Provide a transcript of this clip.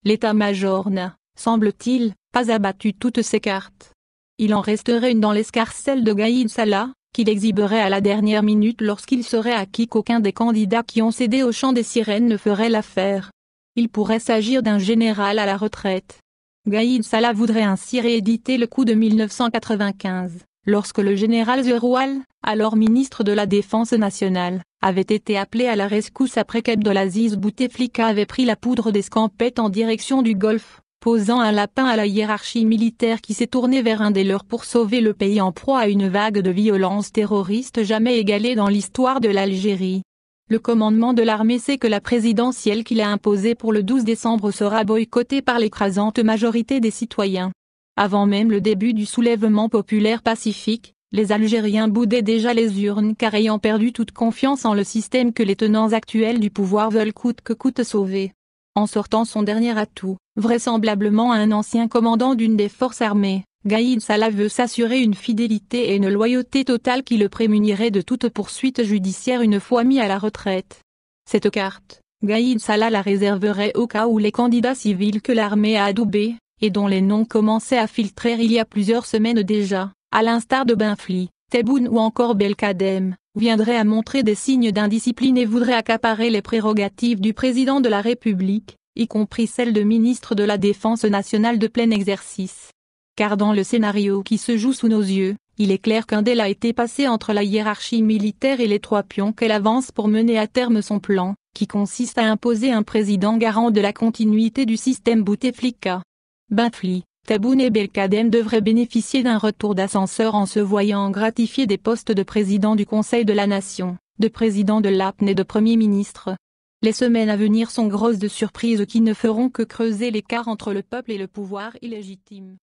l'état-major n'a, semble-t-il, pas abattu toutes ses cartes. Il en resterait une dans l'escarcelle de Gaïd Salah, qu'il exhiberait à la dernière minute lorsqu'il serait acquis qu'aucun des candidats qui ont cédé au chant des sirènes ne ferait l'affaire. Il pourrait s'agir d'un général à la retraite. Gaïd Salah voudrait ainsi rééditer le coup de 1995, lorsque le général Zeroual, alors ministre de la Défense nationale, avait été appelé à la rescousse après qu'Abdelaziz Bouteflika avait pris la poudre d'escampette en direction du Golfe, posant un lapin à la hiérarchie militaire qui s'est tournée vers un des leurs pour sauver le pays en proie à une vague de violence terroriste jamais égalée dans l'histoire de l'Algérie. Le commandement de l'armée sait que la présidentielle qu'il a imposée pour le 12 décembre sera boycottée par l'écrasante majorité des citoyens. Avant même le début du soulèvement populaire pacifique, les Algériens boudaient déjà les urnes car ayant perdu toute confiance en le système que les tenants actuels du pouvoir veulent coûte que coûte sauver. En sortant son dernier atout, vraisemblablement un ancien commandant d'une des forces armées, Gaïd Salah veut s'assurer une fidélité et une loyauté totale qui le prémunirait de toute poursuite judiciaire une fois mis à la retraite. Cette carte, Gaïd Salah la réserverait au cas où les candidats civils que l'armée a adoubés, et dont les noms commençaient à filtrer il y a plusieurs semaines déjà, à l'instar de Benfly, Tebboune ou encore Belkacem, viendraient à montrer des signes d'indiscipline et voudraient accaparer les prérogatives du président de la République, y compris celles de ministre de la Défense nationale de plein exercice. Car dans le scénario qui se joue sous nos yeux, il est clair qu'un délai a été passé entre la hiérarchie militaire et les trois pions qu'elle avance pour mener à terme son plan, qui consiste à imposer un président garant de la continuité du système Bouteflika. Benfly, Tebboune et Belkacem devraient bénéficier d'un retour d'ascenseur en se voyant gratifier des postes de président du Conseil de la Nation, de président de l'APN et de Premier ministre. Les semaines à venir sont grosses de surprises qui ne feront que creuser l'écart entre le peuple et le pouvoir illégitime.